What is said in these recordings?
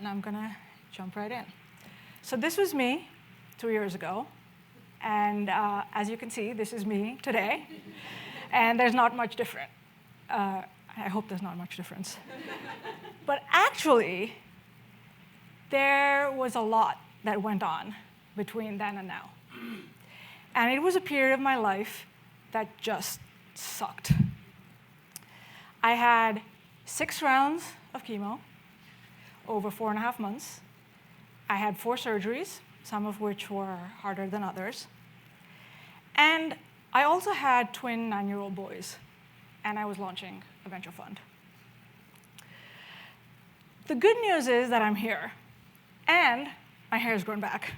and I'm going to jump right in. So this was me 2 years ago, and as you can see, this is me today, and there's not much different. I hope there's not much difference. But actually, there was a lot that went on between then and now. And it was a period of my life that just sucked. I had 6 rounds of chemo over 4.5 months. I had 4 surgeries, some of which were harder than others. And I also had twin 9-year-old boys, and I was launching a venture fund. The good news is that I'm here, and my hair's grown back.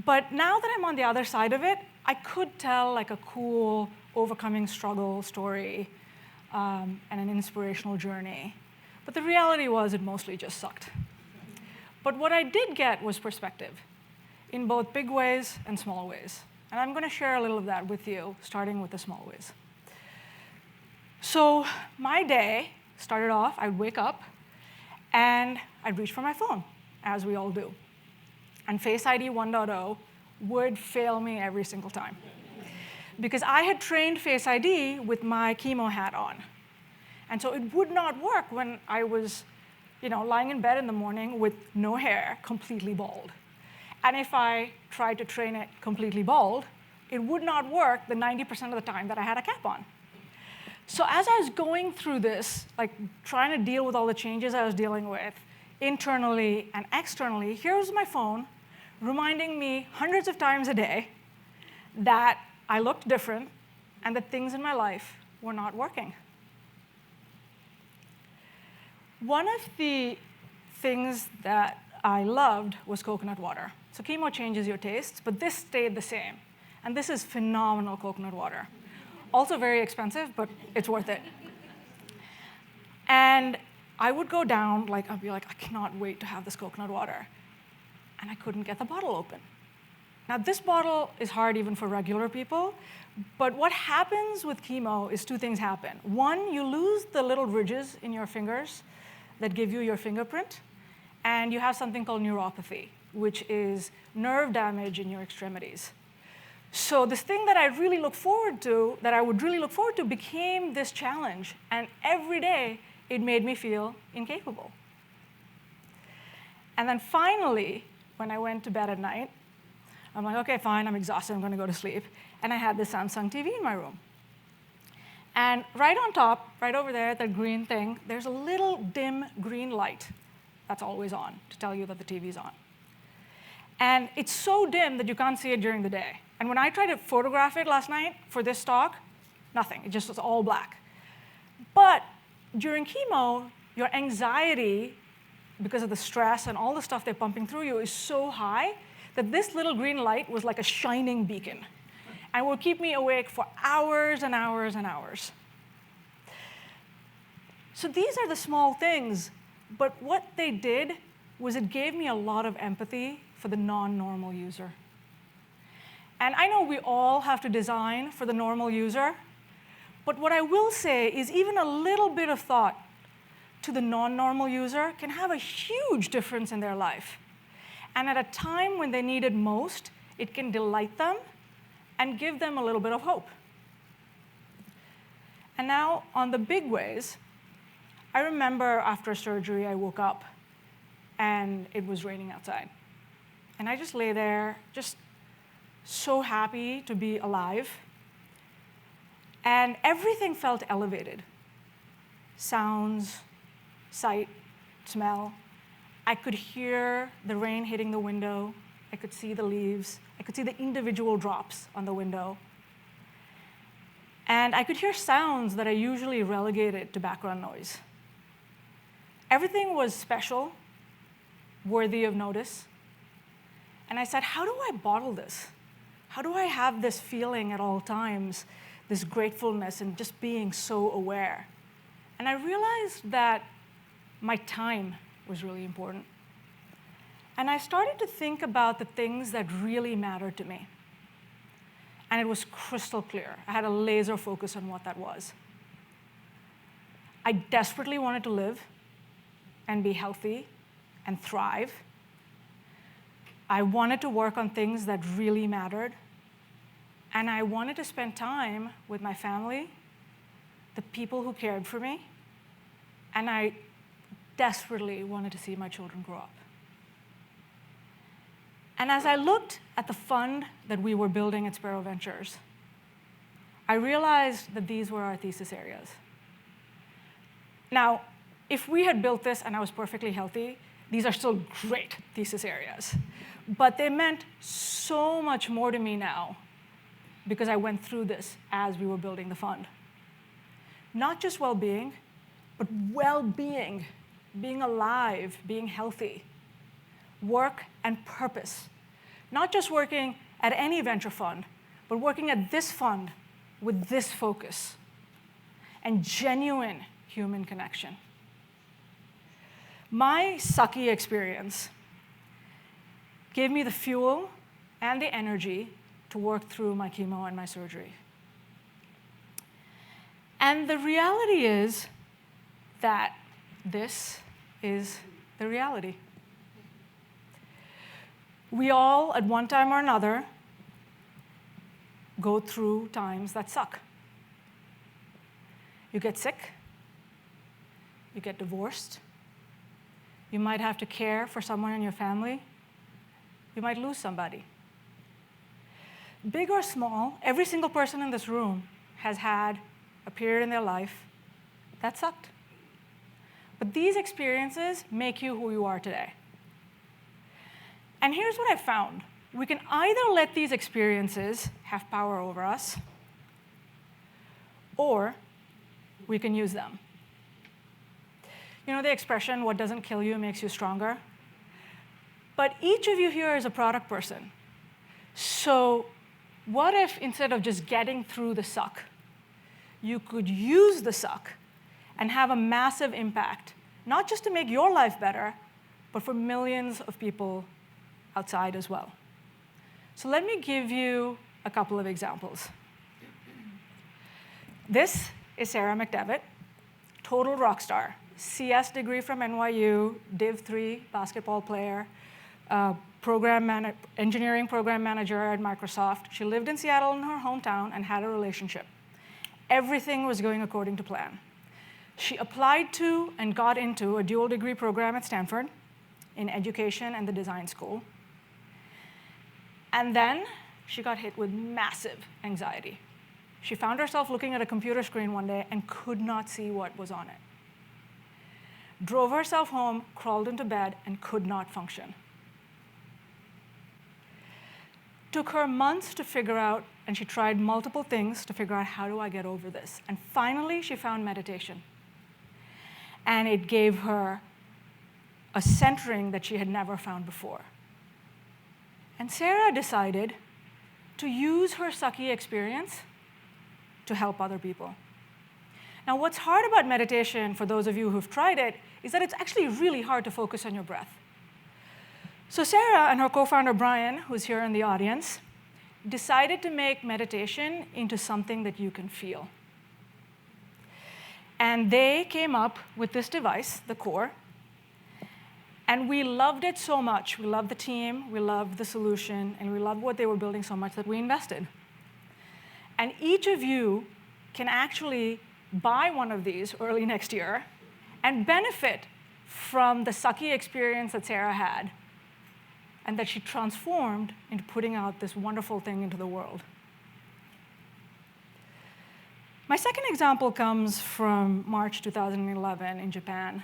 But now that I'm on the other side of it, I could tell like a cool overcoming struggle story and an inspirational journey. But the reality was it mostly just sucked. But what I did get was perspective in both big ways and small ways. And I'm going to share a little of that with you, starting with the small ways. So my day started off, I'd wake up, and I'd reach for my phone, as we all do. And Face ID 1.0 would fail me every single time. Because I had trained Face ID with my chemo hat on. And so it would not work when I was lying in bed in the morning with no hair, completely bald. And if I tried to train it completely bald, it would not work the 90% of the time that I had a cap on. So as I was going through this, like trying to deal with all the changes I was dealing with, internally and externally, here was my phone reminding me hundreds of times a day that I looked different and that things in my life were not working. One of the things that I loved was coconut water. So chemo changes your tastes, but this stayed the same. And this is phenomenal coconut water. Also very expensive, but it's worth it. And I would go down, I'd be like, I cannot wait to have this coconut water. And I couldn't get the bottle open. Now, this bottle is hard even for regular people, but what happens with chemo is 2 things happen. One, you lose the little ridges in your fingers that give you your fingerprint, and you have something called neuropathy, which is nerve damage in your extremities. So this thing that I would really look forward to became this challenge, and every day it made me feel incapable. And then finally, when I went to bed at night, I'm like, okay, fine, I'm exhausted, I'm going to go to sleep. And I had this Samsung TV in my room. And right on top, right over there, that green thing, there's a little dim green light that's always on to tell you that the TV's on. And it's so dim that you can't see it during the day. And when I tried to photograph it last night for this talk, nothing. It just was all black. But during chemo, your anxiety, because of the stress and all the stuff they're pumping through you, is so high that this little green light was like a shining beacon and would keep me awake for hours and hours and hours. So these are the small things, but what they did was it gave me a lot of empathy for the non-normal user. And I know we all have to design for the normal user, but what I will say is even a little bit of thought to the non-normal user can have a huge difference in their life. And at a time when they need it most, it can delight them and give them a little bit of hope. And now, on the big ways, I remember after surgery, I woke up and it was raining outside. And I just lay there, just so happy to be alive. And everything felt elevated. Sounds, sight, smell. I could hear the rain hitting the window. I could see the leaves. I could see the individual drops on the window. And I could hear sounds that I usually relegated to background noise. Everything was special, worthy of notice. And I said, how do I bottle this? How do I have this feeling at all times, this gratefulness and just being so aware? And I realized that my time was really important. And I started to think about the things that really mattered to me. And it was crystal clear. I had a laser focus on what that was. I desperately wanted to live. and be healthy and thrive. I wanted to work on things that really mattered. And I wanted to spend time with my family, the people who cared for me, and I desperately wanted to see my children grow up. And as I looked at the fund that we were building at Sparrow Ventures, I realized that these were our thesis areas. Now, if we had built this and I was perfectly healthy, these are still great thesis areas. But they meant so much more to me now because I went through this as we were building the fund. Not just well-being, but well-being, being alive, being healthy, work and purpose. Not just working at any venture fund, but working at this fund with this focus and genuine human connection. My sucky experience gave me the fuel and the energy to work through my chemo and my surgery. And the reality is that this is the reality. We all, at one time or another, go through times that suck. You get sick. You get divorced. You might have to care for someone in your family. You might lose somebody. Big or small, every single person in this room has had a period in their life that sucked. But these experiences make you who you are today. And here's what I found. We can either let these experiences have power over us, or we can use them. You know the expression, what doesn't kill you makes you stronger? But each of you here is a product person. So what if instead of just getting through the suck, you could use the suck and have a massive impact, not just to make your life better, but for millions of people outside as well. So let me give you a couple of examples. This is Sarah McDevitt, total rock star, CS degree from NYU, Div 3 basketball player, engineering program manager at Microsoft. She lived in Seattle in her hometown and had a relationship. Everything was going according to plan. She applied to and got into a dual degree program at Stanford in education and the design school. And then she got hit with massive anxiety. She found herself looking at a computer screen one day and could not see what was on it. Drove herself home, crawled into bed, and could not function. Took her months to figure out, and she tried multiple things to figure out, how do I get over this? And finally, she found meditation. And it gave her a centering that she had never found before. And Sarah decided to use her sucky experience to help other people. Now, what's hard about meditation, for those of you who've tried it, is that it's actually really hard to focus on your breath. So Sarah and her co-founder, Brian, who's here in the audience, decided to make meditation into something that you can feel. And they came up with this device, the Core, and we loved it so much. We loved the team, we loved the solution, and we loved what they were building so much that we invested. And each of you can actually buy one of these early next year and benefit from the sucky experience that Sarah had and that she transformed into putting out this wonderful thing into the world. My second example comes from March 2011 in Japan,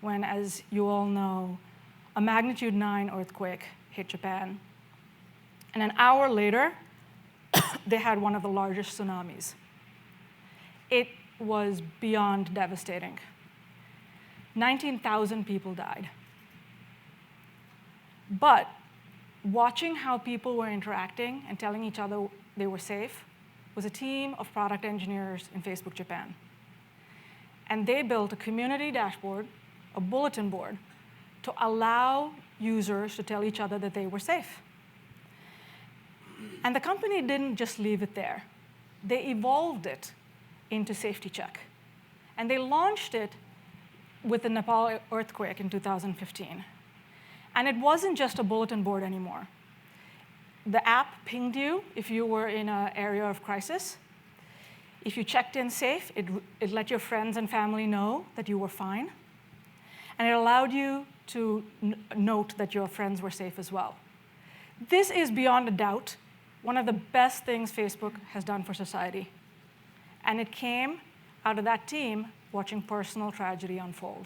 when, as you all know, a magnitude 9 earthquake hit Japan. And an hour later, they had one of the largest tsunamis. It was beyond devastating. 19,000 people died. But watching how people were interacting and telling each other they were safe was a team of product engineers in Facebook Japan. And they built a community dashboard, a bulletin board, to allow users to tell each other that they were safe. And the company didn't just leave it there. They evolved it into Safety Check. And they launched it with the Nepal earthquake in 2015. And it wasn't just a bulletin board anymore. The app pinged you if you were in an area of crisis. If you checked in safe, it let your friends and family know that you were fine. And it allowed you to note that your friends were safe as well. This is beyond a doubt one of the best things Facebook has done for society. And it came out of that team watching personal tragedy unfold.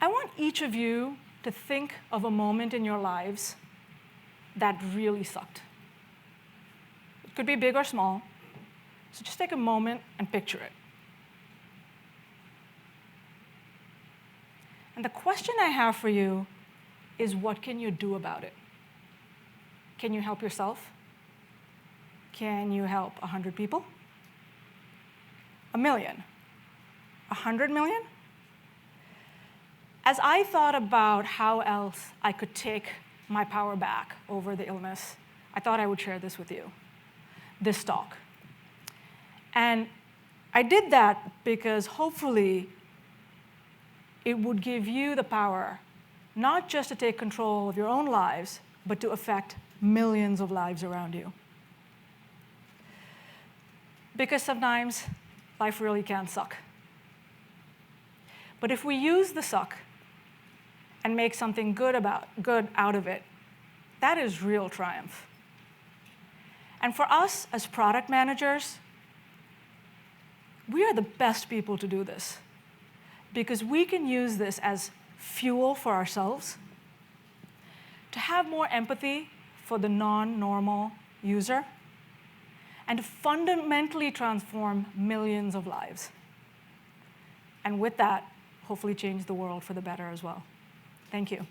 I want each of you to think of a moment in your lives that really sucked. It could be big or small, so just take a moment and picture it. And the question I have for you is, what can you do about it? Can you help yourself? Can you help 100 people? 1 million? 100 million? As I thought about how else I could take my power back over the illness, I thought I would share this with you, this talk. And I did that because hopefully it would give you the power not just to take control of your own lives, but to affect millions of lives around you. Because sometimes life really can suck. But if we use the suck and make something good out of it, that is real triumph. And for us as product managers, we are the best people to do this because we can use this as fuel for ourselves to have more empathy for the non-normal user and to fundamentally transform millions of lives. And with that, hopefully change the world for the better as well. Thank you.